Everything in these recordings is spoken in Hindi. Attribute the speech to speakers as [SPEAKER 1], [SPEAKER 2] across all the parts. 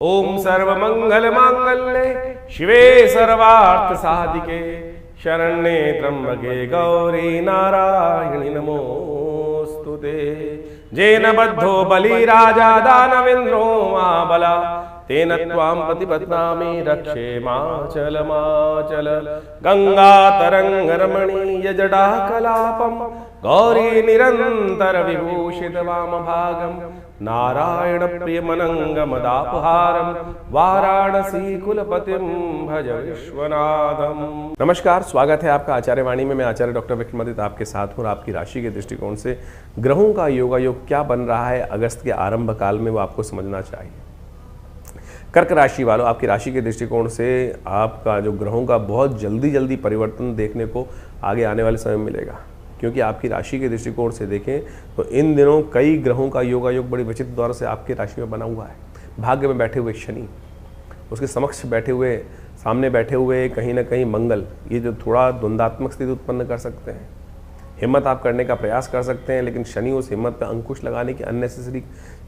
[SPEAKER 1] ओम सर्वमंगल मांगल्ये शिवे सर्वार्थ साधिके शरण्ये त्र्यंबके गौरी नारायणि नमोस्तुते। जेन बद्धो बलि राजा दानवेन्द्रो महाबला तेन त्वां प्रतिपद्नामि रक्षे माचल माचल। गंगा तरंग रमणीय जटा कलापम गौरी निरंतर विभूषित वाम भागम नारायण प्रियमनंग मदापहारम वाराणसी कुलपतिम भज विश्वनाथम। नमस्कार, स्वागत है आपका आचार्य वाणी में। मैं आचार्य डॉक्टर विक्रमादित्य आपके साथ हूँ और आपकी राशि के दृष्टिकोण से ग्रहों का योगायोग क्या बन रहा है अगस्त के आरंभ काल में, वो आपको समझना चाहिए। कर्क राशि वालों, आपकी राशि के दृष्टिकोण से आपका जो ग्रहों का बहुत जल्दी परिवर्तन देखने को आगे आने वाले समय में मिलेगा, क्योंकि आपकी राशि के दृष्टिकोण से देखें तो इन दिनों कई ग्रहों का योगायोग बड़ी विचित्र दौर से आपकी राशि में बना हुआ है। भाग्य में बैठे हुए शनि, उसके समक्ष बैठे हुए, सामने बैठे हुए कहीं ना कहीं मंगल, ये जो थोड़ा द्वंद्वात्मक स्थिति उत्पन्न कर सकते हैं। हिम्मत आप करने का प्रयास कर सकते हैं, लेकिन शनि उस हिम्मत पर अंकुश लगाने की अननेसेसरी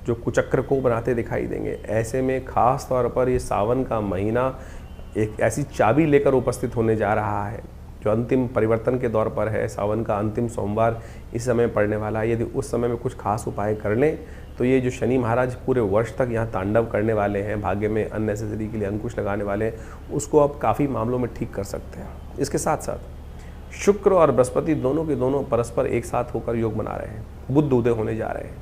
[SPEAKER 1] जो कुचक्र को बनाते दिखाई देंगे। ऐसे में खास तौर पर ये सावन का महीना एक ऐसी चाबी लेकर उपस्थित होने जा रहा है जो अंतिम परिवर्तन के दौर पर है। सावन का अंतिम सोमवार इस समय पड़ने वाला है। यदि उस समय में कुछ खास उपाय कर लें तो ये जो शनि महाराज पूरे वर्ष तक यहाँ तांडव करने वाले हैं, भाग्य में अननेसेसरी के लिए अंकुश लगाने वाले हैं, उसको आप काफ़ी मामलों में ठीक कर सकते हैं। इसके साथ साथ शुक्र और बृहस्पति दोनों के दोनों परस्पर एक साथ होकर योग बना रहे हैं। बुध उदय होने जा रहे हैं,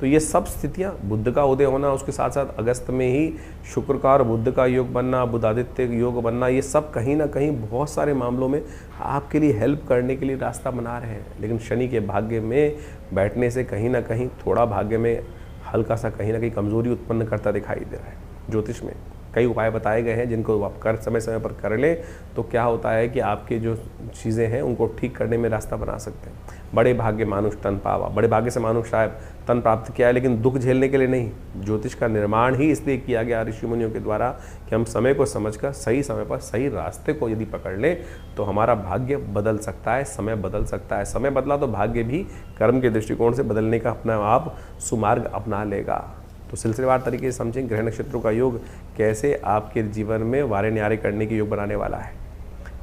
[SPEAKER 1] तो ये सब स्थितियां, बुध का उदय होना, उसके साथ साथ अगस्त में ही शुक्र का और बुध का योग बनना, बुधादित्य योग बनना, ये सब कहीं ना कहीं बहुत सारे मामलों में आपके लिए हेल्प करने के लिए रास्ता बना रहे हैं। लेकिन शनि के भाग्य में बैठने से कहीं ना कहीं थोड़ा भाग्य में हल्का सा कहीं ना कहीं कमजोरी उत्पन्न करता दिखाई दे रहा है। ज्योतिष में कई उपाय बताए गए हैं जिनको आप समय समय पर कर लें तो क्या होता है कि आपके जो चीज़ें हैं उनको ठीक करने में रास्ता बना सकते हैं। बड़े भाग्य मानुष तन पावा, बड़े भाग्य से मानुष शायद तन प्राप्त किया है, लेकिन दुख झेलने के लिए नहीं। ज्योतिष का निर्माण ही इसलिए किया गया ऋषि मुनियों के द्वारा कि हम समय को समझकर सही समय पर सही रास्ते को यदि पकड़ लें तो हमारा भाग्य बदल सकता है, समय बदल सकता है। समय बदला तो भाग्य भी कर्म के दृष्टिकोण से बदलने का अपना आप सुमार्ग अपना लेगा। तो सिलसिलेवार तरीके से समझें ग्रह नक्षत्रों का योग कैसे आपके जीवन में वारे न्यारे करने के योग बनाने वाला है।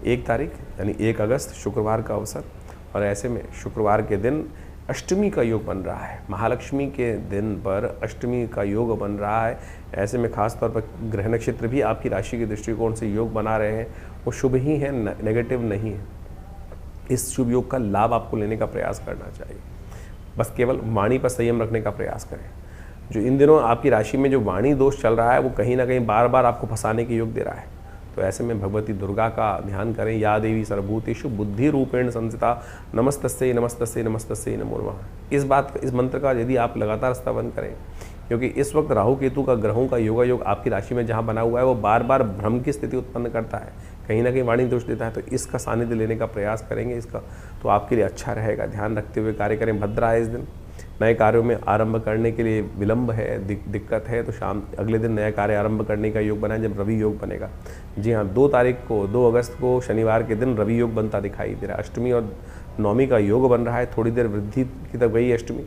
[SPEAKER 1] 1 तारीख यानी 1 अगस्त शुक्रवार का अवसर, और ऐसे में शुक्रवार के दिन अष्टमी का योग बन रहा है। महालक्ष्मी के दिन पर अष्टमी का योग बन रहा है। ऐसे में खास तौर पर ग्रह नक्षत्र भी आपकी राशि के दृष्टिकोण से योग बना रहे हैं, वो शुभ ही है, नेगेटिव नहीं है। इस शुभ योग का लाभ आपको लेने का प्रयास करना चाहिए। बस केवल वाणी पर संयम रखने का प्रयास करें। जो इन दिनों आपकी राशि में जो वाणी दोष चल रहा है वो कहीं ना कहीं बार बार आपको फंसाने के योग दे रहा है। तो ऐसे में भगवती दुर्गा का ध्यान करें। या देवी सर्वभूतेषु बुद्धि रूपेण संस्थिता नमस्तस्यै नमस्तस्यै नमस्तस्यै नमो नमः। इस मंत्र का यदि आप लगातार स्तवन करें, क्योंकि इस वक्त राहु केतु का ग्रहों का योगायोग आपकी राशि में जहाँ बना हुआ है वो बार बार भ्रम की स्थिति उत्पन्न करता है, कहीं ना कहीं वाणी दोष देता है। तो इसका सानिध्य लेने का प्रयास करेंगे, इसका तो आपके लिए अच्छा रहेगा। ध्यान रखते हुए कार्य करें। भद्रा है इस दिन, नए कार्यों में आरंभ करने के लिए विलंब है, दिक्कत है, तो शाम अगले दिन नया कार्य आरंभ करने का योग बना है जब रवि योग बनेगा। जी हाँ, 2 तारीख को 2 अगस्त को शनिवार के दिन रवि योग बनता दिखाई दे रहा है। अष्टमी और नवमी का योग बन रहा है, थोड़ी देर वृद्धि की तरफ गई अष्टमी,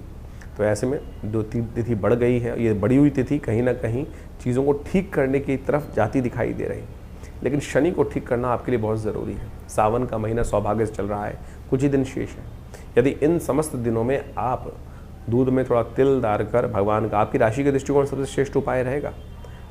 [SPEAKER 1] तो ऐसे में 2-3 तिथि बढ़ गई है। ये बढ़ी हुई तिथि कहीं ना कहीं चीज़ों को ठीक करने की तरफ जाती दिखाई दे रही, लेकिन शनि को ठीक करना आपके लिए बहुत ज़रूरी है। सावन का महीना सौभाग्य से चल रहा है, कुछ ही दिन शेष है। यदि इन समस्त दिनों में आप दूध में थोड़ा तिल डालकर भगवान का, आपकी राशि के दृष्टिकोण सबसे श्रेष्ठ उपाय रहेगा,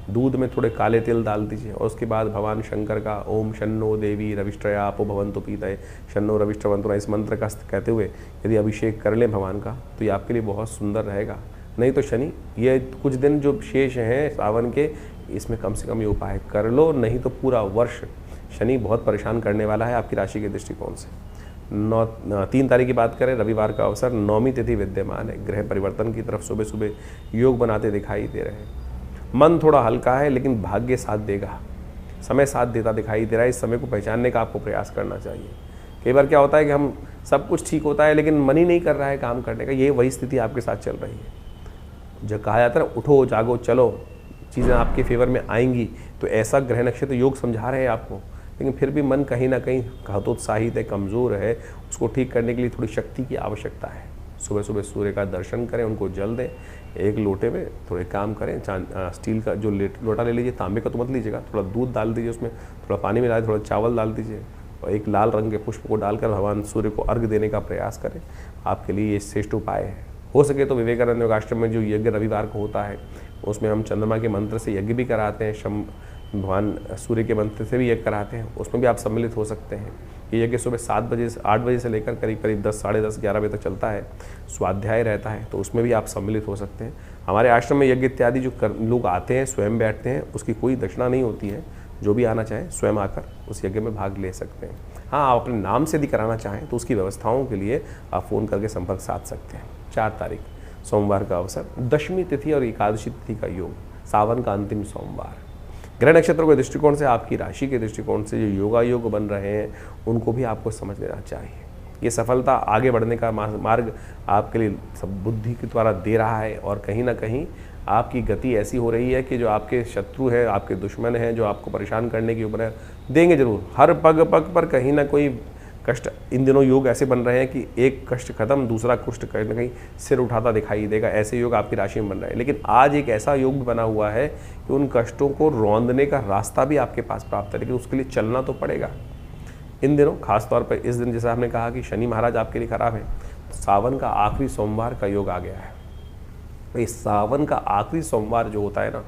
[SPEAKER 1] दूध में थोड़े काले तिल डाल दीजिए और उसके बाद भगवान शंकर का ओम शन्नो देवी रविष्ट्रया अपो भवन्तु पीतये शन्नो रविष्ट्रवन्तु इस मंत्र का कहते हुए यदि अभिषेक कर लें भगवान का तो ये आपके लिए बहुत सुंदर रहेगा। नहीं तो शनि ये कुछ दिन जो शेष हैं सावन के, इसमें कम से कम ये उपाय कर लो, नहीं तो पूरा वर्ष शनि बहुत परेशान करने वाला है आपकी राशि के दृष्टिकोण से। 3 तारीख की बात करें, रविवार का अवसर, 9वीं तिथि विद्यमान है। ग्रह परिवर्तन की तरफ सुबह सुबह योग बनाते दिखाई दे रहे हैं। मन थोड़ा हल्का है लेकिन भाग्य साथ देगा, समय साथ देता दिखाई दे रहा है। इस समय को पहचानने का आपको प्रयास करना चाहिए। कई बार क्या होता है कि हम सब कुछ ठीक होता है लेकिन मन ही नहीं कर रहा है काम करने का, ये वही स्थिति आपके साथ चल रही है। जो कहा जाता है ना, उठो जागो चलो, चीज़ें आपके फेवर में आएंगी, तो ऐसा ग्रह नक्षत्र योग समझा रहे हैं आपको। लेकिन फिर भी मन कहीं ना कहीं हतोत्साहित है, कमज़ोर है, उसको ठीक करने के लिए थोड़ी शक्ति की आवश्यकता है। सुबह सुबह सूर्य का दर्शन करें, उनको जल दें, एक लोटे में थोड़े काम करें, स्टील का जो लोटा ले लीजिए, तांबे का तो मत लीजिएगा, थोड़ा दूध डाल दीजिए, उसमें थोड़ा पानी मिला थोड़ा चावल डाल दीजिए और एक लाल रंग के पुष्प को डालकर भगवान सूर्य को अर्घ देने का प्रयास करें। आपके लिए ये श्रेष्ठ उपाय है। हो सके तो विवेकानंद योगाश्रम में जो यज्ञ रविवार को होता है उसमें हम चंद्रमा के मंत्र से यज्ञ भी कराते हैं, भगवान सूर्य के मंत्र से भी यज्ञ कराते हैं, उसमें भी आप सम्मिलित हो सकते हैं। ये यज्ञ सुबह 7 बजे से 8 बजे से लेकर करीब करीब 10, साढ़े 10, 11 बजे तक चलता है, स्वाध्याय रहता है, तो उसमें भी आप सम्मिलित हो सकते हैं। हमारे आश्रम में यज्ञ इत्यादि जो लोग आते हैं स्वयं बैठते हैं, उसकी कोई दक्षिणा नहीं होती है। जो भी आना चाहे स्वयं आकर उस यज्ञ में भाग ले सकते हैं। हाँ, आप अपने नाम से यदि कराना चाहें तो उसकी व्यवस्थाओं के लिए आप फ़ोन करके संपर्क साध सकते हैं। 4 तारीख सोमवार का अवसर, दशमी तिथि और एकादशी तिथि का योग, सावन का अंतिम सोमवार। ग्रह नक्षत्रों के दृष्टिकोण से, आपकी राशि के दृष्टिकोण से जो योगा योग बन रहे हैं उनको भी आपको समझ लेना चाहिए। ये सफलता आगे बढ़ने का मार्ग आपके लिए सब बुद्धि के द्वारा दे रहा है और कहीं ना कहीं आपकी गति ऐसी हो रही है कि जो आपके शत्रु हैं, आपके दुश्मन हैं, जो आपको परेशान करने की उम्र है, देंगे जरूर। हर पग पग पर कहीं ना कोई कष्ट, इन दिनों योग ऐसे बन रहे हैं कि एक कष्ट खत्म, दूसरा कष्ट कहीं ना कहीं सिर उठाता दिखाई देगा। ऐसे योग आपकी राशि में बन रहे हैं। लेकिन आज एक ऐसा योग बना हुआ है कि उन कष्टों को रौंदने का रास्ता भी आपके पास प्राप्त है, लेकिन उसके लिए चलना तो पड़ेगा। इन दिनों खासतौर पर इस दिन, जैसा आपने कहा कि शनि महाराज आपके लिए खराब है, तो सावन का आखिरी सोमवार का योग आ गया है। तो इस सावन का आखिरी सोमवार जो होता है ना,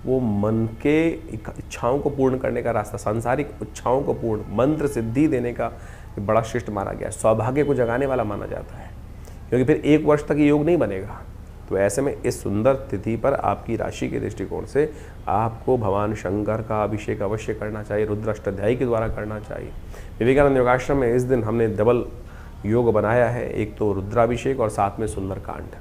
[SPEAKER 1] वो मन के इच्छाओं को पूर्ण करने का रास्ता, सांसारिक इच्छाओं को पूर्ण, मंत्र सिद्धि देने का बड़ा श्रेष्ठ माना गया है, सौभाग्य को जगाने वाला माना जाता है, क्योंकि फिर 1 वर्ष तक ये योग नहीं बनेगा। तो ऐसे में इस सुंदर तिथि पर आपकी राशि के दृष्टिकोण से आपको भगवान शंकर का अभिषेक अवश्य करना चाहिए, रुद्र अष्टाध्यायी के द्वारा करना चाहिए। विवेकानंद योगाश्रम में इस दिन हमने डबल योग बनाया है, एक तो रुद्राभिषेक और साथ में सुंदरकांड,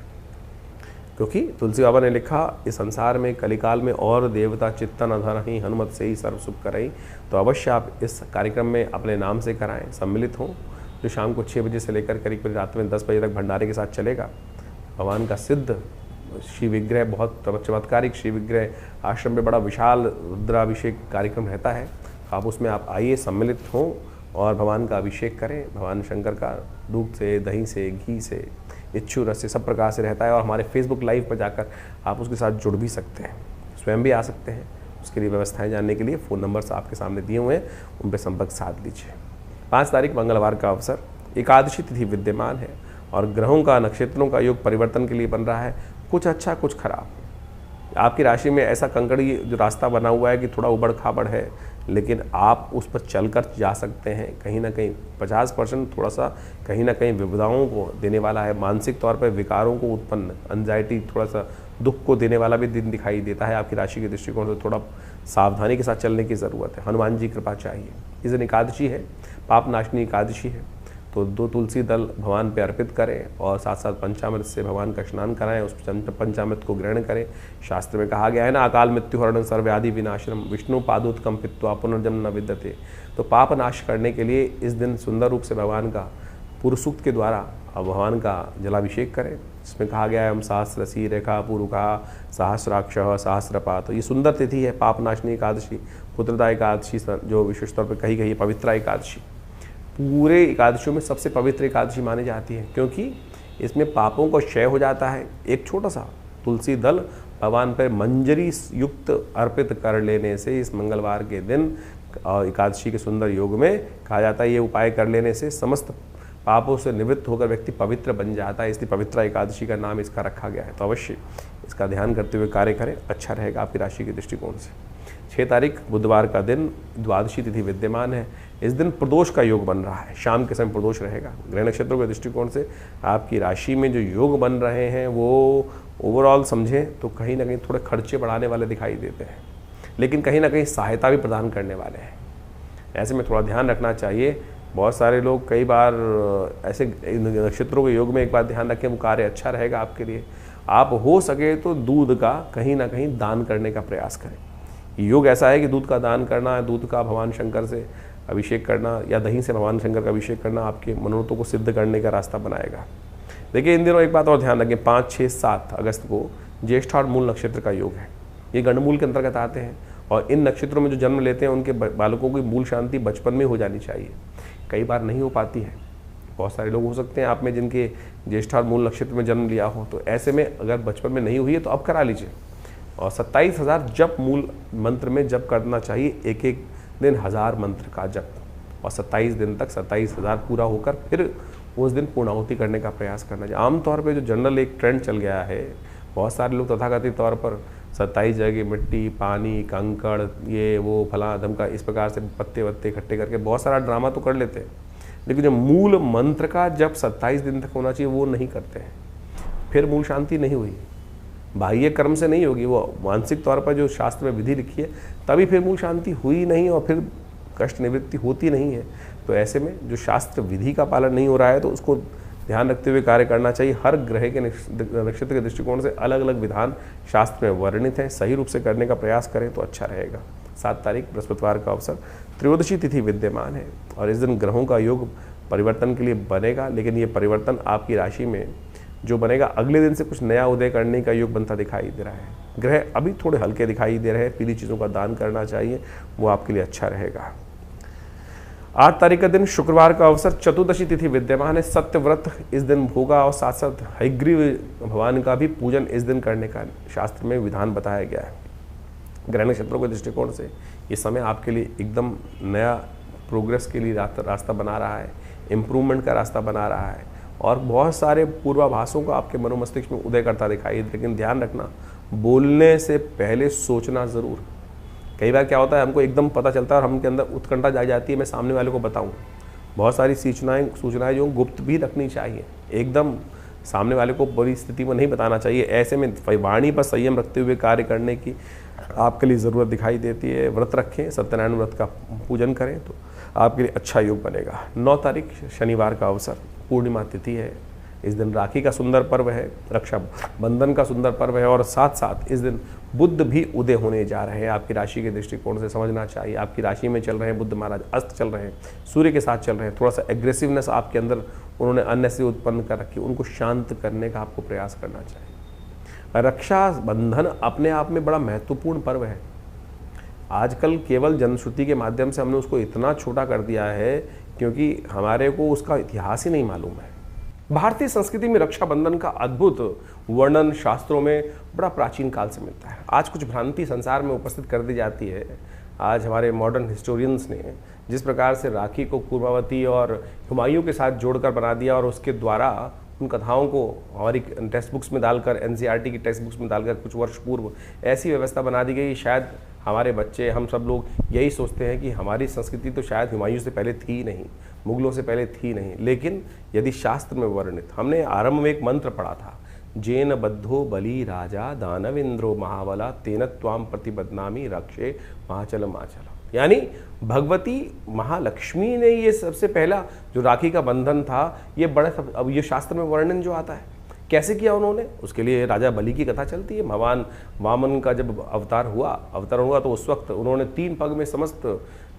[SPEAKER 1] क्योंकि तुलसी बाबा ने लिखा, इस संसार में कलिकाल में और देवता चित्तन अधरहि, हनुमत से ही सर्व सुख करई। तो अवश्य आप इस कार्यक्रम में अपने नाम से कराएं, सम्मिलित हों, जो शाम को 6 बजे से लेकर करीब करीब रात में 10 बजे तक भंडारे के साथ चलेगा। भगवान का सिद्ध श्री विग्रह, बहुत चमत्कारिक श्री विग्रह आश्रम में बड़ा विशाल रुद्राभिषेक कार्यक्रम रहता है। आप उसमें आप आइए, सम्मिलित हों और भगवान का अभिषेक करें। भगवान शंकर का दूध से, दही से, घी से, इच्छू रस से, सब प्रकार से रहता है। और हमारे फेसबुक लाइव पर जाकर आप उसके साथ जुड़ भी सकते हैं, स्वयं भी आ सकते हैं। उसके लिए व्यवस्थाएं जानने के लिए फ़ोन नंबर्स आपके सामने दिए हुए हैं, उन पर संपर्क साध लीजिए। 5 तारीख मंगलवार का अवसर, एकादशी तिथि विद्यमान है और ग्रहों का, नक्षत्रों का योग परिवर्तन के लिए बन रहा है, कुछ अच्छा कुछ खराब। आपकी राशि में ऐसा कंकड़ी जो रास्ता बना हुआ है कि थोड़ा उबड़ खाबड़ है, लेकिन आप उस पर चलकर जा सकते हैं। कहीं ना कहीं 50% थोड़ा सा कहीं ना कहीं विविधाओं को देने वाला है, मानसिक तौर पर विकारों को उत्पन्न, एंजाइटी, थोड़ा सा दुख को देने वाला भी दिन दिखाई देता है। आपकी राशि के दृष्टिकोण से थोड़ा सावधानी के साथ चलने की ज़रूरत है। हनुमान जी कृपा चाहिए। इस दिन एकादशी है, पाप नाशनी एकादशी है, तो 2 तुलसी दल भगवान पे अर्पित करें और साथ साथ पंचामृत से भगवान का स्नान कराएं, उस पंचामृत को ग्रहण करें। शास्त्र में कहा गया है ना, अकाल मृत्यु हरण सर्वव्याधि विनाशनम विष्णु पादोत्कम पित्वा पुनर्जन्म न विद्यते। तो पाप नाश करने के लिए इस दिन सुंदर रूप से भगवान का पूर्व सूक्त के द्वारा भगवान का जलाभिषेक करें। इसमें कहा गया है, हम सहस्रसी रेखा पूर्वका सहस्राक्ष सहस्रपा। तो ये सुंदर तिथि है, पाप नाशनी एकादशी, पुत्रदा एकादशी, जो विशेष तौर पर कही गई है पवित्रा एकादशी। पूरे एकादशियों में सबसे पवित्र एकादशी मानी जाती है, क्योंकि इसमें पापों का क्षय हो जाता है। एक छोटा सा तुलसी दल भगवान पर मंजरी युक्त अर्पित कर लेने से इस मंगलवार के दिन एकादशी के सुंदर योग में कहा जाता है, ये उपाय कर लेने से समस्त पापों से निवृत्त होकर व्यक्ति पवित्र बन जाता है। इसलिए पवित्रा एकादशी का नाम इसका रखा गया है। तो अवश्य इसका ध्यान करते हुए कार्य करें, अच्छा रहेगा आपकी राशि के दृष्टिकोण से। 6 तारीख बुधवार का दिन, द्वादशी तिथि विद्यमान है। इस दिन प्रदोष का योग बन रहा है, शाम के समय प्रदोष रहेगा। ग्रह नक्षत्रों के दृष्टिकोण से आपकी राशि में जो योग बन रहे हैं वो ओवरऑल समझें तो कहीं ना कहीं थोड़े खर्चे बढ़ाने वाले दिखाई देते हैं, लेकिन कहीं ना कहीं सहायता भी प्रदान करने वाले हैं। ऐसे में थोड़ा ध्यान रखना चाहिए। बहुत सारे लोग कई बार ऐसे नक्षत्रों के योग में एक बात ध्यान रखें, वो कार्य अच्छा रहेगा आपके लिए। आप हो सके तो दूध का कहीं ना कहीं दान करने का प्रयास करें। योग ऐसा है कि दूध का दान करना, दूध का भगवान शंकर से अभिषेक करना या दही से भगवान शंकर का अभिषेक करना आपके मनोरथों को सिद्ध करने का रास्ता बनाएगा। देखिए, इन दिनों एक बात और ध्यान रखें, 5, 6, 7 अगस्त को ज्येष्ठा और मूल नक्षत्र का योग है। ये गंडमूल के अंतर्गत आते हैं और इन नक्षत्रों में जो जन्म लेते हैं उनके बालकों की मूल शांति बचपन में हो जानी चाहिए। कई बार नहीं हो पाती है, बहुत सारे लोग हो सकते हैं आप में जिनके ज्येष्ठा और मूल नक्षत्र में जन्म लिया हो, तो ऐसे में अगर बचपन में नहीं हुई है तो अब करा लीजिए। और 27,000 जप मूल मंत्र में जप करना चाहिए, एक एक दिन 1000 मंत्र का जप, और 27 दिन तक 27,000 पूरा होकर फिर उस दिन पूर्णाहुति करने का प्रयास करना चाहिए। आमतौर पे जो जनरल एक ट्रेंड चल गया है, बहुत सारे लोग तथाकथित तौर पर 27 जगह मिट्टी, पानी, कंकड़, ये वो फला धमका, इस प्रकार से पत्ते वत्ते इकट्ठे करके बहुत सारा ड्रामा तो कर लेते हैं, लेकिन जो मूल मंत्र का जब 27 दिन तक होना चाहिए वो नहीं करते हैं, फिर मूल शांति नहीं हुई। बाह्य कर्म से नहीं होगी, वो मानसिक तौर पर जो शास्त्र में विधि लिखी है तभी फिर मूल शांति हुई नहीं और फिर कष्ट निवृत्ति होती नहीं है। तो ऐसे में जो शास्त्र विधि का पालन नहीं हो रहा है तो उसको ध्यान रखते हुए कार्य करना चाहिए। हर ग्रह के नक्षत्र के दृष्टिकोण से अलग अलग विधान शास्त्र में वर्णित हैं, सही रूप से करने का प्रयास करें तो अच्छा रहेगा। 7 तारीख बृहस्पतिवार का अवसर, त्रयोदशी तिथि विद्यमान है और इस दिन ग्रहों का योग परिवर्तन के लिए बनेगा, लेकिन ये परिवर्तन आपकी राशि में जो बनेगा अगले दिन से कुछ नया उदय करने का योग बनता दिखाई दे रहा है। ग्रह अभी थोड़े हल्के दिखाई दे रहे हैं, पीली चीज़ों का दान करना चाहिए, वो आपके लिए अच्छा रहेगा। 8 तारीख का दिन शुक्रवार का अवसर, चतुर्दशी तिथि विद्यमान है, सत्य व्रत इस दिन होगा और साथ साथ हयग्रीव भगवान का भी पूजन इस दिन करने का शास्त्र में विधान बताया गया है। ग्रह नक्षत्रों के दृष्टिकोण से ये समय आपके लिए एकदम नया प्रोग्रेस के लिए रास्ता बना रहा है, इम्प्रूवमेंट का रास्ता बना रहा है और बहुत सारे पूर्वाभासों का आपके मनोमस्तिष्क में उदय करता दिखाई। लेकिन ध्यान रखना, बोलने से पहले सोचना ज़रूर। कई बार क्या होता है, हमको एकदम पता चलता है और हमके अंदर उत्कंठा जाग जाती है, मैं सामने वाले को बताऊं। बहुत सारी सूचनाएं जो गुप्त भी रखनी चाहिए, एकदम सामने वाले को बड़ी स्थिति में नहीं बताना चाहिए। ऐसे में वाणी पर संयम रखते हुए कार्य करने की आपके लिए ज़रूरत दिखाई देती है। व्रत रखें, सत्यनारायण व्रत का पूजन करें तो आपके लिए अच्छा योग बनेगा। 9 तारीख शनिवार का अवसर, पूर्णिमा तिथि है। इस दिन राखी का सुंदर पर्व है, रक्षा बंधन का सुंदर पर्व है और साथ साथ इस दिन बुध भी उदय होने जा रहे हैं। आपकी राशि के दृष्टिकोण से समझना चाहिए, आपकी राशि में चल रहे हैं बुध महाराज, अस्त चल रहे हैं, सूर्य के साथ चल रहे हैं। थोड़ा सा एग्रेसिवनेस आपके अंदर उन्होंने अन्य से उत्पन्न कर रखी, उनको शांत करने का आपको प्रयास करना चाहिए। रक्षा बंधन अपने आप में बड़ा महत्वपूर्ण पर्व है। आजकल केवल जनश्रुति के माध्यम से हमने उसको इतना छोटा कर दिया है क्योंकि हमारे को उसका इतिहास ही नहीं मालूम है। भारतीय संस्कृति में रक्षाबंधन का अद्भुत वर्णन शास्त्रों में बड़ा प्राचीन काल से मिलता है। आज कुछ भ्रांति संसार में उपस्थित कर दी जाती है। आज हमारे मॉडर्न हिस्टोरियंस ने जिस प्रकार से राखी को कुर्मावती और हुमायूं के साथ जोड़कर बना दिया और उसके द्वारा उन कथाओं को हमारी टेक्स्ट बुक्स में डालकर, एनसीईआरटी की टेक्स्ट बुक्स में डालकर कुछ वर्ष पूर्व ऐसी व्यवस्था बना दी गई, शायद हमारे बच्चे, हम सब लोग यही सोचते हैं कि हमारी संस्कृति तो शायद हुमायूं से पहले थी ही नहीं, मुगलों से पहले थी नहीं। लेकिन यदि शास्त्र में वर्णित, हमने आरंभ में एक मंत्र पढ़ा था, जेन बद्धो बली राजा दानवेंद्रो महाबला तेन त्वाम प्रतिबदनामी रक्षे महाचल माचल। यानी भगवती महालक्ष्मी ने ये सबसे पहला जो राखी का बंधन था, ये बड़ा अब ये शास्त्र में वर्णन जो आता है कैसे किया उन्होंने, उसके लिए राजा बलि की कथा चलती है। भगवान वामन का जब अवतारण हुआ तो उस वक्त उन्होंने 3 पग में समस्त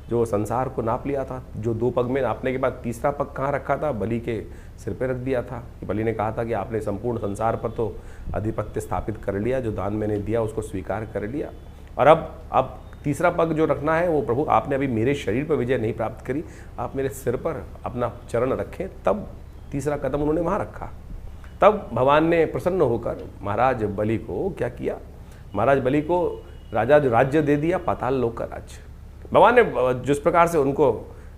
[SPEAKER 1] जो संसार को नाप लिया था। जो 2 पग में नापने के बाद तीसरा पग कहाँ रखा था, बलि के सिर पे रख दिया था। बलि ने कहा था कि आपने संपूर्ण संसार पर तो आधिपत्य स्थापित कर लिया, जो दान मैंने दिया उसको स्वीकार कर लिया, और अब तीसरा पग जो रखना है वो प्रभु आपने अभी मेरे शरीर पर विजय नहीं प्राप्त करी, आप मेरे सिर पर अपना चरण रखें। तब तीसरा कदम उन्होंने वहाँ रखा। तब भगवान ने प्रसन्न होकर महाराज बलि को क्या किया, महाराज बलि को राजा जो राज्य दे दिया, पाताल लोक का राज्य। भगवान ने जिस प्रकार से उनको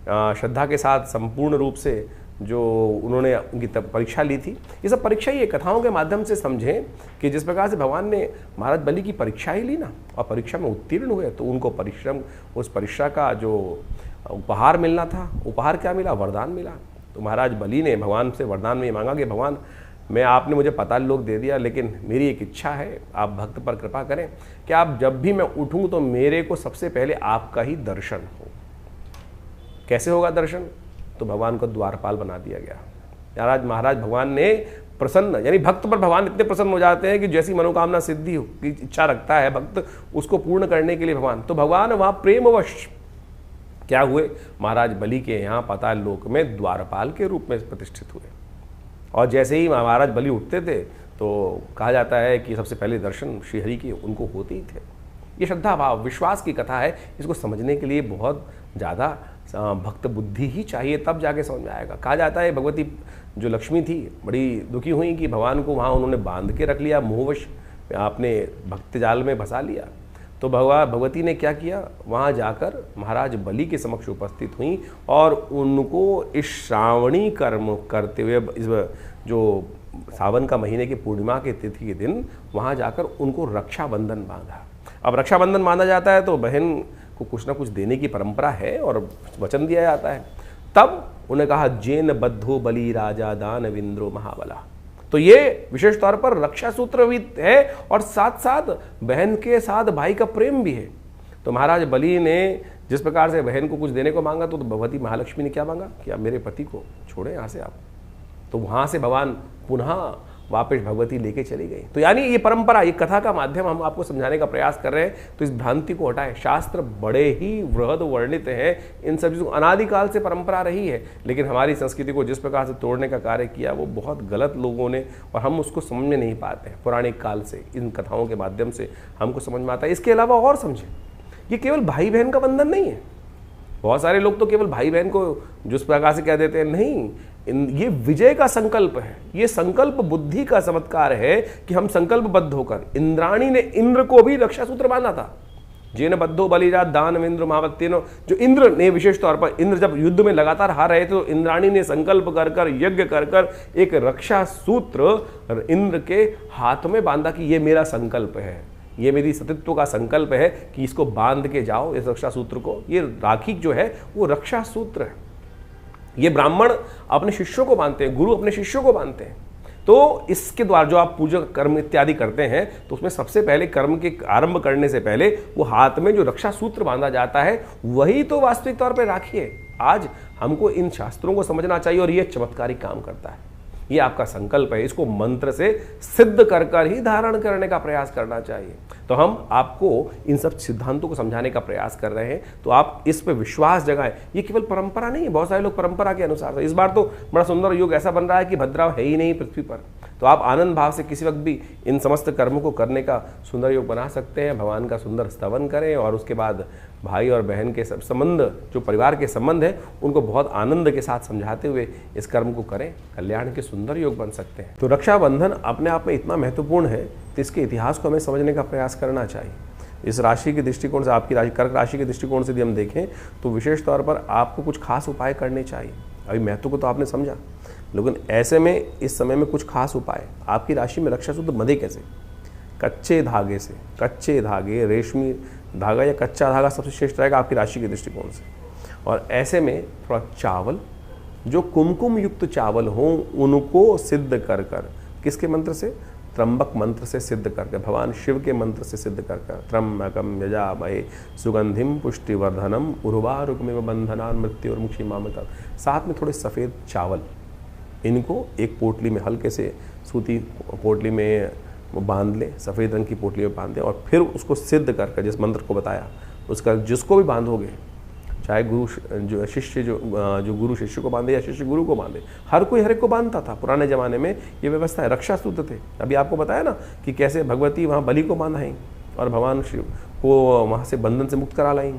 [SPEAKER 1] श्रद्धा के साथ संपूर्ण रूप से जो उन्होंने उनकी परीक्षा ली थी, ये सब परीक्षा ही कथाओं के माध्यम से समझें कि जिस प्रकार से भगवान ने महाराज बलि की परीक्षा ही ली ना और परीक्षा में उत्तीर्ण हुए, तो उनको उस परीक्षा का जो उपहार मिलना था, उपहार क्या मिला, वरदान मिला। तो महाराज बलि ने भगवान से वरदान में मांगा कि भगवान मैं आपने मुझे पाताल लोक दे दिया, लेकिन मेरी एक इच्छा है, आप भक्त पर कृपा करें कि आप जब भी मैं उठूं तो मेरे को सबसे पहले आपका ही दर्शन हो। कैसे होगा दर्शन, तो भगवान को द्वारपाल बना दिया गया। महाराज भगवान ने प्रसन्न, यानी भक्त पर भगवान इतने प्रसन्न हो जाते हैं कि जैसी मनोकामना सिद्धि हो की इच्छा रखता है भक्त, उसको पूर्ण करने के लिए भगवान वहाँ प्रेमवश क्या हुए, महाराज बलि के यहाँ पाताल लोक में द्वारपाल के रूप में प्रतिष्ठित हुए। और जैसे ही महाराज बलि उठते थे तो कहा जाता है कि सबसे पहले दर्शन श्रीहरि के उनको होते ही थे। ये श्रद्धा भाव विश्वास की कथा है। इसको समझने के लिए बहुत ज़्यादा भक्त बुद्धि ही चाहिए, तब जाके समझ में आएगा। कहा जाता है भगवती जो लक्ष्मी थी बड़ी दुखी हुई कि भगवान को वहाँ उन्होंने बांध के रख लिया, मोहवश आपने भक्त जाल में फंसा लिया। तो भगवती ने क्या किया, वहाँ जाकर महाराज बलि के समक्ष उपस्थित हुई और उनको इस श्रावणी कर्म करते हुए, इस जो सावन का महीने की पूर्णिमा के तिथि के दिन वहाँ जाकर उनको रक्षाबंधन बांधा। अब रक्षाबंधन बांधा जाता है तो बहन को कुछ ना कुछ देने की परंपरा है और वचन दिया जाता है। तब उन्हें कहा जेन बद्धो बलि राजा दानवेंद्रो महाबला। तो ये विशेष तौर पर रक्षा सूत्र भी है और साथ साथ बहन के साथ भाई का प्रेम भी है। तो महाराज बलि ने जिस प्रकार से बहन को कुछ देने को मांगा तो भगवती महालक्ष्मी ने क्या मांगा कि आप मेरे पति को छोड़ें यहाँ से आप। तो वहाँ से भगवान पुनः वापस भगवती लेके चली गई। तो यानी ये परंपरा, ये कथा का माध्यम हम आपको समझाने का प्रयास कर रहे हैं। तो इस भ्रांति को हटाएं। शास्त्र बड़े ही वृहद वर्णित हैं, इन सब चीज़ों अनादिकाल से परंपरा रही है, लेकिन हमारी संस्कृति को जिस प्रकार से तोड़ने का कार्य किया वो बहुत गलत लोगों ने, और हम उसको समझ में नहीं पाते हैं। पौराणिक काल से इन कथाओं के माध्यम से हमको समझ में आता है। इसके अलावा और समझें, ये केवल भाई बहन का बंधन नहीं है। बहुत सारे लोग तो केवल भाई बहन को जिस प्रकार से कह देते हैं, नहीं, ये विजय का संकल्प है, ये संकल्प बुद्धि का चमत्कार है कि हम संकल्पबद्ध होकर, इंद्राणी ने इंद्र को भी रक्षा सूत्र बांधा था। जेन बद्धो बलिराज दानवेंद्र महावत्तेनो, जो इंद्र ने विशेष तौर पर, इंद्र जब युद्ध में लगातार हार रहे थे तो इंद्राणी ने संकल्प कर कर यज्ञ कर कर एक रक्षा सूत्र इंद्र के हाथ में बांधा कि ये मेरा संकल्प है, ये मेरी सतीत्व का संकल्प है कि इसको बांध के जाओ, इस रक्षा सूत्र को। ये राखी जो है वो रक्षा सूत्र है। ये ब्राह्मण अपने शिष्यों को बांधते हैं, गुरु अपने शिष्यों को बांधते हैं। तो इसके द्वारा जो आप पूजा कर्म इत्यादि करते हैं तो उसमें सबसे पहले कर्म के आरंभ करने से पहले वो हाथ में जो रक्षा सूत्र बांधा जाता है वही तो वास्तविक तौर पर राखी है। आज हमको इन शास्त्रों को समझना चाहिए और ये चमत्कारी काम करता है। ये आपका संकल्प है, इसको मंत्र से सिद्ध कर कर ही धारण करने का प्रयास करना चाहिए। तो हम आपको इन सब सिद्धांतों को समझाने का प्रयास कर रहे हैं, तो आप इस पे विश्वास जगाएं। ये केवल परंपरा नहीं है, बहुत सारे लोग परंपरा के अनुसार। इस बार तो बड़ा सुंदर योग ऐसा बन रहा है कि भद्रा है ही नहीं पृथ्वी पर, तो आप आनंद भाव से किसी वक्त भी इन समस्त कर्मों को करने का सुंदर योग बना सकते हैं। भगवान का सुंदर स्तवन करें और उसके बाद भाई और बहन के संबंध, जो परिवार के संबंध है, उनको बहुत आनंद के साथ समझाते हुए इस कर्म को करें। कल्याण के सुंदर योग बन सकते हैं। तो रक्षाबंधन अपने आप में इतना महत्वपूर्ण है तो इसके इतिहास को हमें समझने का प्रयास करना चाहिए। इस राशि के दृष्टिकोण से, आपकी राशि कर्क राशि के दृष्टिकोण से यदि हम देखें तो विशेष तौर पर आपको कुछ खास उपाय करने चाहिए। अभी महत्व को तो आपने समझा, लेकिन ऐसे में इस समय में कुछ खास उपाय आपकी राशि में रक्षा सूत्र बंधे कैसे? कच्चे धागे से। कच्चे धागे, रेशमी धागा या कच्चा धागा सबसे श्रेष्ठ रहेगा आपकी राशि के दृष्टिकोण से। और ऐसे में थोड़ा चावल, जो कुमकुम युक्त चावल हों, उनको सिद्ध कर कर, किसके मंत्र से? त्र्यंबक मंत्र से सिद्ध करके, भगवान शिव के मंत्र से सिद्ध करके, त्र्यंबकम यजामहे सुगंधिम पुष्टिवर्धनम उर्वारुकमिव बंधनान मृत्युर्मुक्षीमामृतम्। साथ में थोड़े सफ़ेद चावल, इनको एक पोटली में, हल्के से सूती पोटली में बांध लें, सफ़ेद रंग की पोटली में बांध दें और फिर उसको सिद्ध करके, जिस मंत्र को बताया उसका, जिसको भी बांधोगे, चाहे गुरु जो शिष्य जो गुरु शिष्य को बांधे या शिष्य गुरु को बांधे, हर कोई हर एक को बांधता था। पुराने ज़माने में ये व्यवस्था है। रक्षा सूत्र थे। अभी आपको बताया ना कि कैसे भगवती वहाँ बलि को बांधाई और भगवान शिव को वहाँ से बंधन से मुक्त करा लाई।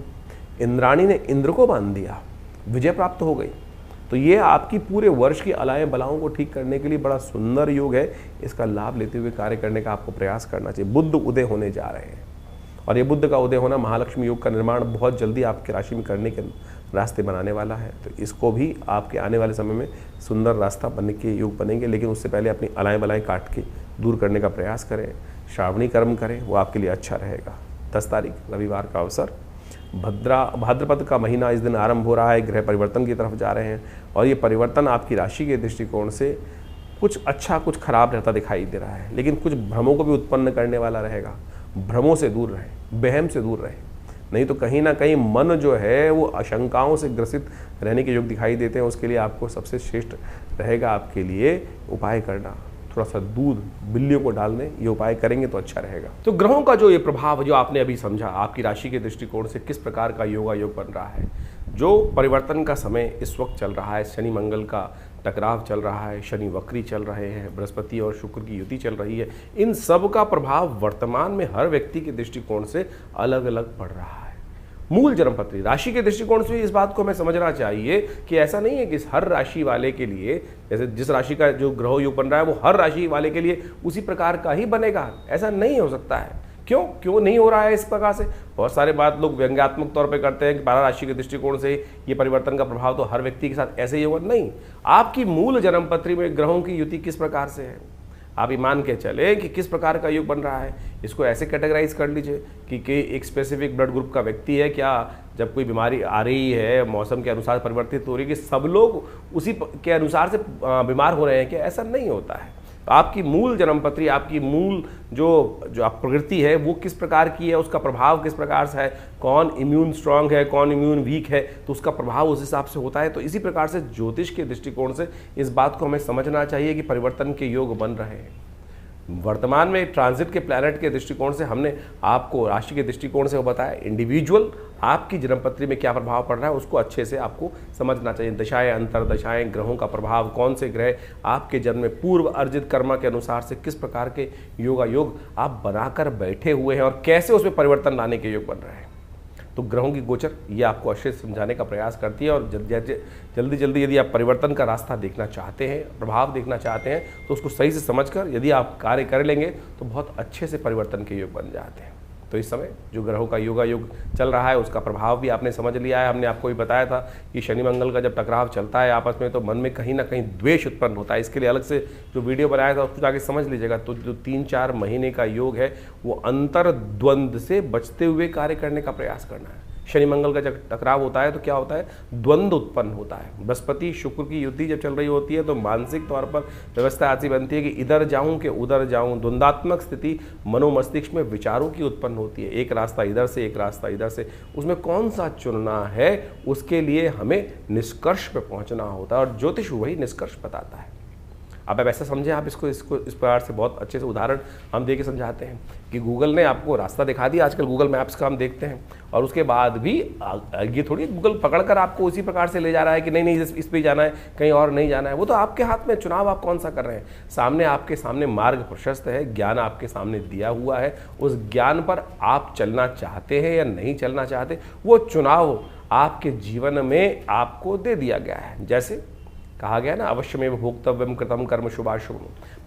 [SPEAKER 1] इंद्राणी ने इंद्र को बांध दिया, विजय प्राप्त हो गई। तो ये आपकी पूरे वर्ष की अलाएं बलाओं को ठीक करने के लिए बड़ा सुंदर योग है। इसका लाभ लेते हुए कार्य करने का आपको प्रयास करना चाहिए। बुध उदय होने जा रहे हैं और ये बुध का उदय होना महालक्ष्मी योग का निर्माण बहुत जल्दी आपकी राशि में करने के रास्ते बनाने वाला है। तो इसको भी आपके आने वाले समय में सुंदर रास्ता बनने के योग बनेंगे, लेकिन उससे पहले अपनी अलाएं बलाएं काट के दूर करने का प्रयास करें। श्रावणी कर्म करें, वो आपके लिए अच्छा रहेगा। 10 तारीख रविवार का अवसर, भाद्रपद का महीना इस दिन आरंभ हो रहा है। ग्रह परिवर्तन की तरफ जा रहे हैं और ये परिवर्तन आपकी राशि के दृष्टिकोण से कुछ अच्छा कुछ खराब रहता दिखाई दे रहा है, लेकिन कुछ भ्रमों को भी उत्पन्न करने वाला रहेगा। भ्रमों से दूर रहें, वहम से दूर रहें, नहीं तो कहीं ना कहीं मन जो है वो आशंकाओं से ग्रसित रहने के योग दिखाई देते हैं। उसके लिए आपको सबसे श्रेष्ठ रहेगा आपके लिए उपाय करना, थोड़ा सा दूध बिल्लियों को डालने, ये उपाय करेंगे तो अच्छा रहेगा। तो ग्रहों का जो ये प्रभाव जो आपने अभी समझा, आपकी राशि के दृष्टिकोण से किस प्रकार का योग बन रहा है। जो परिवर्तन का समय इस वक्त चल रहा है, शनि मंगल का टकराव चल रहा है, शनि वक्री चल रहे हैं, बृहस्पति और शुक्र की युति चल रही है, इन सब का प्रभाव वर्तमान में हर व्यक्ति के दृष्टिकोण से अलग अलग पड़ रहा है। मूल जन्मपत्री राशि के दृष्टिकोण से इस बात को हमें समझना चाहिए कि ऐसा नहीं है कि हर राशि वाले के लिए, जैसे जिस राशि का जो ग्रह योग बन रहा है वो हर राशि वाले के लिए उसी प्रकार का ही बनेगा, ऐसा नहीं हो सकता है। क्यों नहीं हो रहा है इस प्रकार से? बहुत सारे बात लोग व्यंग्यात्मक तौर पे करते हैं कि 12 राशि के दृष्टिकोण से ये परिवर्तन का प्रभाव तो हर व्यक्ति के साथ ऐसे ही होगा। नहीं, आपकी मूल जन्मपत्री में ग्रहों की युति किस प्रकार से है, आप ये मान के चले कि किस प्रकार का योग बन रहा है। इसको ऐसे कैटेगराइज कर लीजिए कि एक स्पेसिफिक ब्लड ग्रुप का व्यक्ति है क्या, जब कोई बीमारी आ रही है मौसम के अनुसार परिवर्तित हो रही है कि सब लोग उसी के अनुसार से बीमार हो रहे हैं क्या? ऐसा नहीं होता है। तो आपकी मूल जन्मपत्री, आपकी मूल जो आप प्रकृति है वो किस प्रकार की है, उसका प्रभाव किस प्रकार से है, कौन इम्यून स्ट्रांग है, कौन इम्यून वीक है, तो उसका प्रभाव उस हिसाब से होता है। तो इसी प्रकार से ज्योतिष के दृष्टिकोण से इस बात को हमें समझना चाहिए कि परिवर्तन के योग बन रहे हैं। वर्तमान में ट्रांजिट के प्लैनेट के दृष्टिकोण से हमने आपको राशि के दृष्टिकोण से वो बताया, इंडिविजुअल आपकी जन्मपत्री में क्या प्रभाव पड़ रहा है उसको अच्छे से आपको समझना चाहिए। दशाएं, अंतरदशाएं, ग्रहों का प्रभाव, कौन से ग्रह आपके जन्म में पूर्व अर्जित कर्म के अनुसार से किस प्रकार के योग आप बनाकर बैठे हुए हैं और कैसे उसमें परिवर्तन लाने के योग बन रहे हैं। तो ग्रहों की गोचर ये आपको अच्छे से समझाने का प्रयास करती है। और जल्दी जल्दी यदि आप परिवर्तन का रास्ता देखना चाहते हैं, प्रभाव देखना चाहते हैं, तो उसको सही से समझकर यदि आप कार्य कर लेंगे तो बहुत अच्छे से परिवर्तन के योग बन जाते हैं। तो इस समय जो ग्रहों का योग चल रहा है उसका प्रभाव भी आपने समझ लिया है। हमने आपको भी बताया था कि शनि मंगल का जब टकराव चलता है आपस में तो मन में कहीं ना कहीं द्वेष उत्पन्न होता है। इसके लिए अलग से जो वीडियो बनाया था उसको जाके समझ लीजिएगा। तो जो 3-4 महीने का योग है वो अंतर्द्वंद से बचते हुए कार्य करने का प्रयास करना है। शनि मंगल का जब टकराव होता है तो क्या होता है, द्वंद्व उत्पन्न होता है। बृहस्पति शुक्र की युति जब चल रही होती है तो मानसिक तौर पर व्यवस्था ऐसी बनती है कि इधर जाऊं कि उधर जाऊं, द्वंद्वात्मक स्थिति मनोमस्तिष्क में विचारों की उत्पन्न होती है। एक रास्ता इधर से, एक रास्ता इधर से, उसमें कौन सा चुनना है उसके लिए हमें निष्कर्ष पे पहुंचना होता है और ज्योतिष वही निष्कर्ष बताता है। अब ऐसा समझें आप इसको इस प्रकार से बहुत अच्छे से उदाहरण हम दे के समझाते हैं कि गूगल ने आपको रास्ता दिखा दिया। आजकल गूगल मैप्स का हम देखते हैं और उसके बाद भी ये थोड़ी गूगल पकड़कर आपको उसी प्रकार से ले जा रहा है कि नहीं इस पे जाना है, कहीं और नहीं जाना है। वो तो आपके हाथ में, चुनाव आप कौन सा कर रहे हैं। सामने आपके सामने मार्ग प्रशस्त है, ज्ञान आपके सामने दिया हुआ है, उस ज्ञान पर आप चलना चाहते हैं या नहीं चलना चाहते, वो चुनाव आपके जीवन में आपको दे दिया गया है। जैसे कहा गया ना, अवश्यमेव भोक्तव्यम कृतम कर्म शुभाशुभ।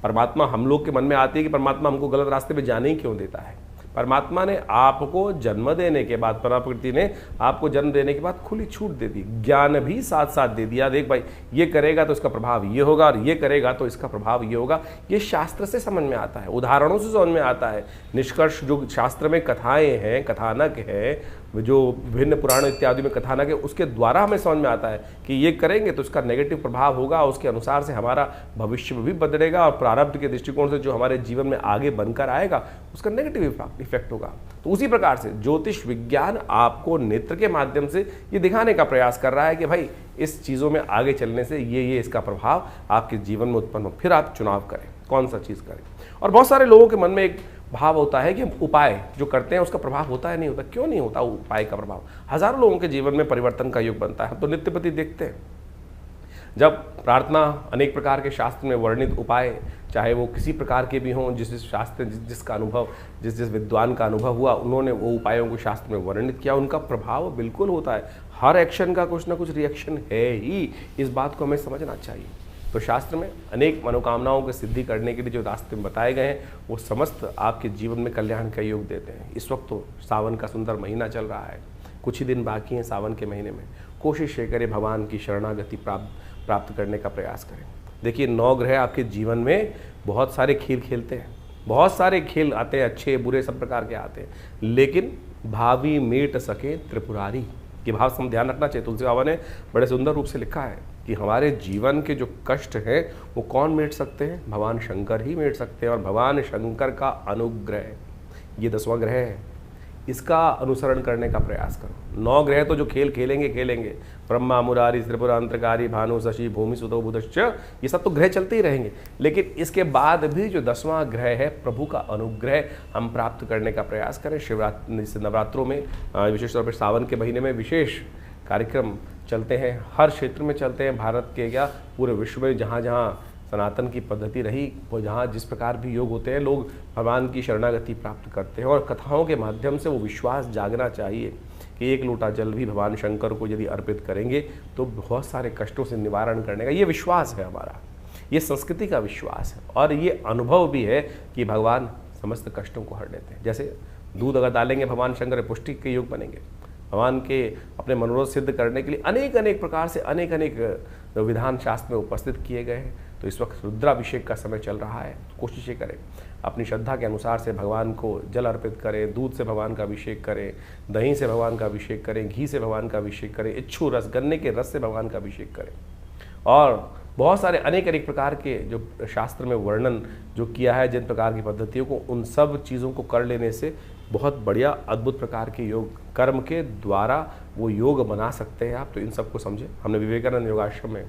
[SPEAKER 1] परमात्मा हम लोग के मन में आती है कि परमात्मा हमको गलत रास्ते पे जाने ही क्यों देता है। परमात्मा ने आपको जन्म देने के बाद, प्रकृति ने आपको जन्म देने के बाद खुली छूट दे दी, ज्ञान भी साथ साथ दे दिया। देख भाई, ये करेगा तो इसका प्रभाव ये होगा और ये करेगा तो इसका प्रभाव ये होगा। ये शास्त्र से समझ में आता है, उदाहरणों से समझ में आता है। निष्कर्ष जो शास्त्र में कथाएं हैं, कथानक है, जो विभिन्न पुराण इत्यादि में कथानक है, उसके द्वारा हमें समझ में आता है कि ये करेंगे तो इसका नेगेटिव प्रभाव होगा, उसके अनुसार से हमारा भविष्य भी बदलेगा और प्रारब्ध के दृष्टिकोण से जो हमारे जीवन में आगे बनकर आएगा उसका नेगेटिव इफेक्ट होगा। तो उसी प्रकार से ज्योतिष विज्ञान आपको नेत्र के माध्यम से ये दिखाने का प्रयास कर रहा है कि भाई इस चीज़ों में आगे चलने से ये इसका प्रभाव आपके जीवन में उत्पन्न हो, फिर आप चुनाव करें कौन सा चीज़ करें। और बहुत सारे लोगों के मन में एक भाव होता है कि उपाय जो करते हैं उसका प्रभाव होता है, नहीं होता। क्यों नहीं होता उपाय का प्रभाव? हजारों लोगों के जीवन में परिवर्तन का योग बनता है। हम तो नित्य प्रति देखते हैं जब प्रार्थना, अनेक प्रकार के शास्त्र में वर्णित उपाय, चाहे वो किसी प्रकार के भी हों, जिस शास्त्र जिसका अनुभव, जिस विद्वान का अनुभव हुआ, उन्होंने वो उपायों को शास्त्र में वर्णित किया, उनका प्रभाव बिल्कुल होता है। हर एक्शन का कुछ ना कुछ रिएक्शन है ही, इस बात को हमें समझना चाहिए। तो शास्त्र में अनेक मनोकामनाओं की सिद्धि करने के लिए जो रास्ते बताए गए हैं वो समस्त आपके जीवन में कल्याण का योग देते हैं। इस वक्त तो सावन का सुंदर महीना चल रहा है, कुछ ही दिन बाकी हैं सावन के महीने में। कोशिश ये करें भगवान की शरणागति प्राप्त करने का प्रयास करें। देखिए 9 ग्रह आपके जीवन में बहुत सारे खेल खेलते हैं, बहुत सारे खेल आते हैं, अच्छे बुरे सब प्रकार के आते हैं, लेकिन भावी मेट सके त्रिपुरारी, ये भाव हम ध्यान रखना चाहिए। तुलसी बाबा ने बड़े सुंदर रूप से लिखा है कि हमारे जीवन के जो कष्ट हैं वो कौन मेट सकते हैं? भगवान शंकर ही मेट सकते हैं। और भगवान शंकर का अनुग्रह, ये 10वां ग्रह है, इसका अनुसरण करने का प्रयास करो। 9 ग्रह तो जो खेल खेलेंगे, ब्रह्मा मुरारी त्रिपुरा अंतरकारी भानु शशि भूमि सुतो बुधश्च, ये सब तो ग्रह चलते ही रहेंगे, लेकिन इसके बाद भी जो 10वां ग्रह है प्रभु का अनुग्रह हम प्राप्त करने का प्रयास करें। शिवरात्रि नवरात्रों में, विशेष तौर पर सावन के महीने में विशेष कार्यक्रम चलते हैं, हर क्षेत्र में चलते हैं, भारत के क्या पूरे विश्व में जहाँ जहाँ सनातन की पद्धति रही, वो जहाँ जिस प्रकार भी योग होते हैं, लोग भगवान की शरणागति प्राप्त करते हैं। और कथाओं के माध्यम से वो विश्वास जागना चाहिए कि एक लोटा जल भी भगवान शंकर को यदि अर्पित करेंगे तो बहुत सारे कष्टों से निवारण करने का ये विश्वास है हमारा, ये संस्कृति का विश्वास है। और ये अनुभव भी है कि भगवान समस्त कष्टों को हर लेते हैं। जैसे दूध अगर डालेंगे भगवान शंकर पुष्टि के योग बनेंगे। भगवान के अपने मनोरथ सिद्ध करने के लिए अनेक अनेक प्रकार से अनेक अनेक विधान शास्त्र में उपस्थित किए गए हैं। तो इस वक्त रुद्राभिषेक का समय चल रहा है, तो कोशिशें करें अपनी श्रद्धा के अनुसार से भगवान को जल अर्पित करें, दूध से भगवान का अभिषेक करें, दही से भगवान का अभिषेक करें, घी से भगवान का अभिषेक करें, इच्छू रस गन्ने के रस से भगवान का अभिषेक करें। और बहुत सारे अनेक अनेक प्रकार के जो शास्त्र में वर्णन जो किया है जिन प्रकार की पद्धतियों को, उन सब चीज़ों को कर लेने से बहुत बढ़िया अद्भुत प्रकार के योग कर्म के द्वारा वो योग बना सकते हैं आप। तो इन सबको समझे। हमने विवेकानंद योगाश्रम में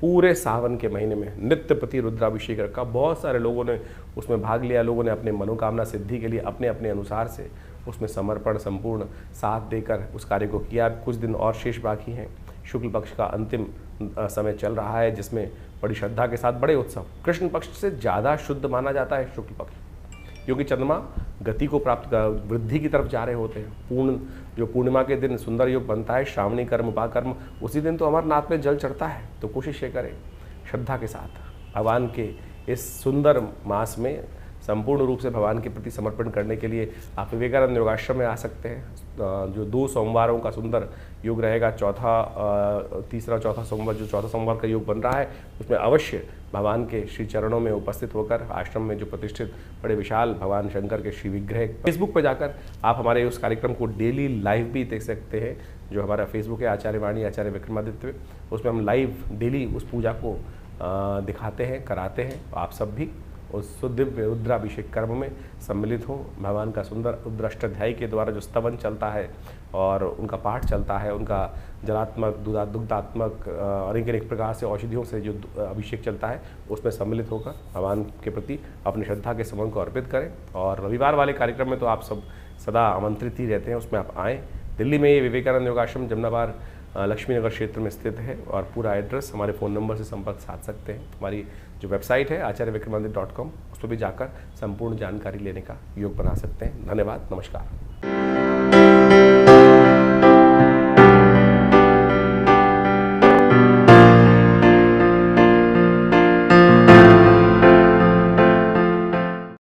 [SPEAKER 1] पूरे सावन के महीने में नित्य प्रति रुद्राभिषेक रखा। बहुत सारे लोगों ने उसमें भाग लिया, लोगों ने अपने मनोकामना सिद्धि के लिए अपने अपने अनुसार से उसमें समर्पण संपूर्ण साथ देकर उस कार्य को किया। कुछ दिन और शेष बाकी हैं। शुक्ल पक्ष का अंतिम समय चल रहा है जिसमें बड़ी श्रद्धा के साथ बड़े उत्सव। कृष्ण पक्ष से ज़्यादा शुद्ध माना जाता है शुक्ल पक्ष, क्योंकि चंद्रमा गति को प्राप्त वृद्धि की तरफ जा रहे होते हैं। जो पूर्णिमा के दिन सुंदर योग बनता है, श्रावणी कर्म उपाकर्म, उसी दिन तो अमरनाथ में जल चढ़ता है। तो कोशिश ये करें श्रद्धा के साथ भगवान के इस सुंदर मास में संपूर्ण रूप से भगवान के प्रति समर्पण करने के लिए आप विवेकानंद योगाश्रम में आ सकते हैं। जो 2 सोमवारों का सुंदर योग रहेगा, तीसरा चौथा सोमवार, जो चौथा सोमवार का योग बन रहा है, उसमें अवश्य भगवान के श्री चरणों में उपस्थित होकर आश्रम में जो प्रतिष्ठित बड़े विशाल भगवान शंकर के श्री विग्रह, फेसबुक पर जाकर आप हमारे उस कार्यक्रम को डेली लाइव भी देख सकते हैं। जो हमारा फेसबुक है आचार्य वाणी आचार्य विक्रमादित्य, उसमें हम लाइव डेली उस पूजा को दिखाते हैं, कराते हैं। आप सब भी उस दिव्य रुद्राभिषेक कर्म में सम्मिलित हों। भगवान का सुंदर रुद्राष्टाध्यायी के द्वारा जो स्तवन चलता है और उनका पाठ चलता है, उनका जलात्मक दुग्धात्मक अनेक अनेक प्रकार से औषधियों से जो अभिषेक चलता है, उसमें सम्मिलित होकर भगवान के प्रति अपनी श्रद्धा के समन को अर्पित करें। और रविवार वाले कार्यक्रम में तो आप सब सदा आमंत्रित ही रहते हैं, उसमें आप आएँ। दिल्ली में ये विवेकानंद योगाश्रम जमनाबाद लक्ष्मी नगर क्षेत्र में स्थित है और पूरा एड्रेस हमारे फ़ोन नंबर से संपर्क साध सकते हैं। हमारी जो वेबसाइट है आचार्यविक्रमादित्य.com, उस पर भी जाकर संपूर्ण जानकारी लेने का योग बना सकते हैं। धन्यवाद, नमस्कार।